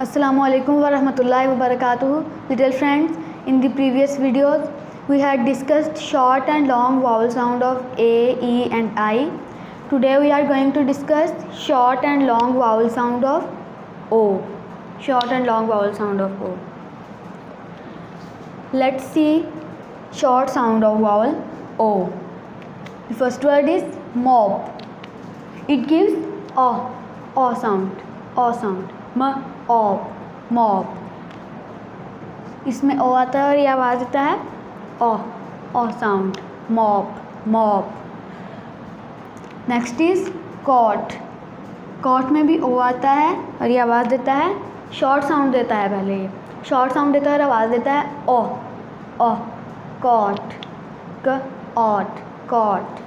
Assalamualaikum warahmatullahi wabarakatuh. Little friends, in the previous videos we had discussed short and long vowel sound of A, E and I. Today we are going to discuss short and long vowel sound of O. Short and long vowel sound of O. Let's see short sound of vowel O. The first word is mop. It gives O sound. Mop mop, इसमें O आता है और ये आवाज़ देता है O sound, mop mop. Next is cot. Cot में भी ओ आता है और ये आवाज़ देता है, शॉर्ट साउंड देता है, पहले ये शॉर्ट साउंड देता है और आवाज़ देता है O cot cot.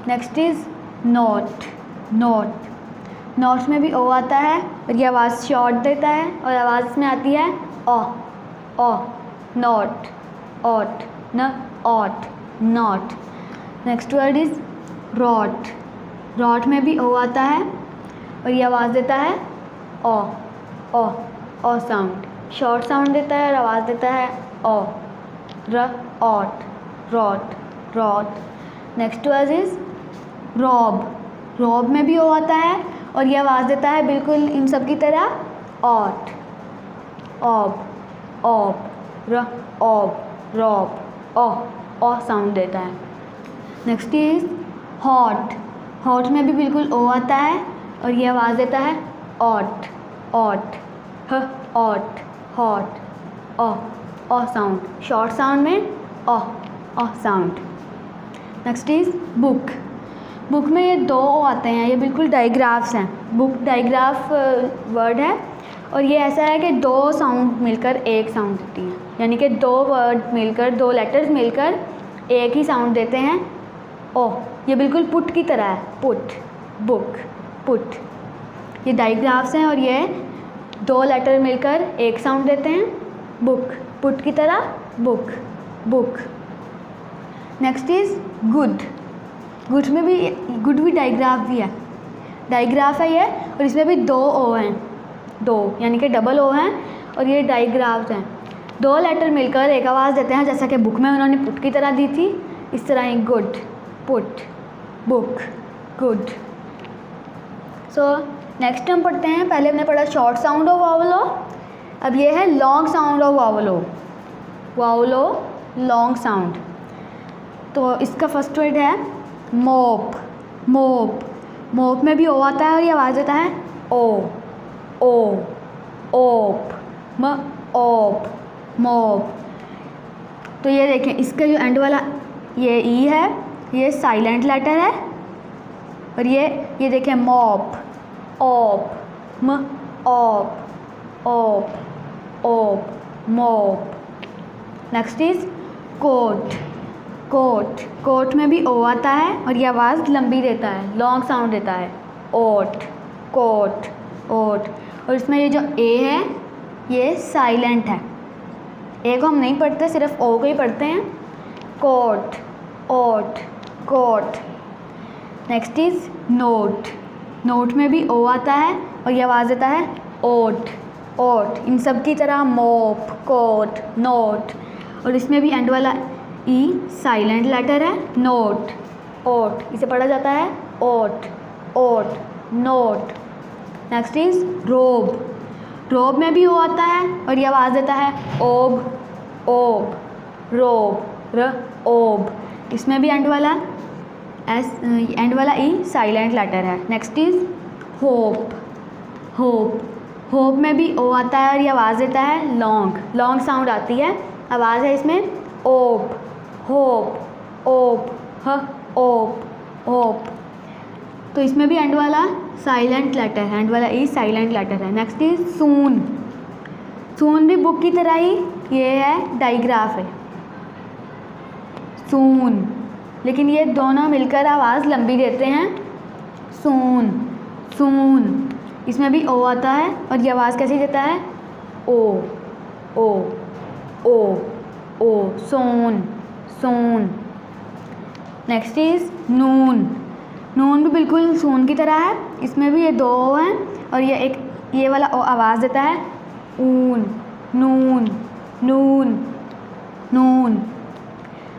Next is not. Not में भी ओ आता है और ये आवाज़ शॉर्ट देता है और आवाज़ इसमें आती है O not ot not. Next word is rot. Rot में भी ओ आता है और ये आवाज़ देता है ओ साउंड, शॉर्ट साउंड देता है और आवाज़ देता है rot. Next word is rob. Rob में भी ओ आता है और ये आवाज़ देता है बिल्कुल इन सब की तरह ऑट रॉब ओ साउंड देता है। Next is hot. हॉट में भी बिल्कुल ओ आता है और ये आवाज़ देता है ot hot O sound, short sound में O sound. Next is book. Book में ये दो ओ आते हैं, ये बिल्कुल डाइग्राफ्स हैं। बुक डाइग्राफ वर्ड है और ये ऐसा है कि दो साउंड मिलकर एक साउंड देती हैं, यानी कि दो वर्ड मिलकर, दो लेटर्स मिलकर एक ही साउंड देते हैं ओ। ये बिल्कुल पुट की तरह है, बुक पुट। ये डाइग्राफ्स हैं और ये दो लेटर मिलकर एक साउंड देते हैं बुक, पुट की तरह book. Next is good. Good भी डाइग्राफ भी है, डाइग्राफ है ये, और इसमें भी दो ओ हैं, दो यानी कि डबल ओ हैं और ये डाइग्राफ्स हैं। दो लेटर मिलकर एक आवाज़ देते हैं, जैसा कि बुक में उन्होंने पुट की तरह दी थी, इस तरह ही good put book good. So next हम पढ़ते हैं, पहले हमने पढ़ा short sound of vowel O, अब ये है long sound of vowel O long sound. तो इसका फर्स्ट वर्ड है मोप। मोप में भी ओ आता है और ये आवाज़ देता है ओप मोप। तो ये देखें, इसका जो एंड वाला ये ई है, ये साइलेंट लेटर है, और ये देखें मॉप ओप मोप। नेक्स्ट इज कोट में भी ओ आता है और ये आवाज़ लंबी देता है, लॉन्ग साउंड देता है कोट। और इसमें ये जो ए है ये साइलेंट है, ए को हम नहीं पढ़ते, सिर्फ ओ को ही पढ़ते हैं, कोट। नेक्स्ट इज नोट में भी ओ आता है और ये आवाज़ देता है ओट, इन सब की तरह मोप कोट नोट। और इसमें भी एंड वाला ई साइलेंट लेटर है, ओट, इसे पढ़ा जाता है ओट नोट। नेक्स्ट इज रोब में भी ओ आता है और ये आवाज़ देता है ओब। इसमें भी एंड वाला ई साइलेंट लेटर है। नेक्स्ट इज होप में भी ओ आता है और ये आवाज़ देता है लॉन्ग साउंड आती है, आवाज़ है इसमें ओप तो इसमें भी एंड वाला साइलेंट लेटर है, एंड वाला ई साइलेंट लेटर है। नेक्स्ट इज सून भी बुक की तरह ही ये है, डाइग्राफ है सून, लेकिन ये दोनों मिलकर आवाज़ लंबी देते हैं सून। इसमें भी ओ आता है और ये आवाज़ कैसी देता है ओ सोन। नेक्स्ट इज नून भी बिल्कुल सून की तरह है, इसमें भी ये दो हैं और ये वाला ओ आवाज़ देता है ऊन, नून, नून, नून।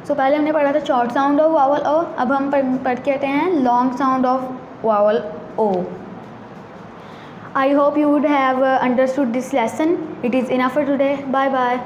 सो पहले हमने पढ़ा था short sound of vowel O, अब हम पढ़ के आते हैं long sound of vowel O. I hope you would have understood this lesson. It is enough for today. Bye bye.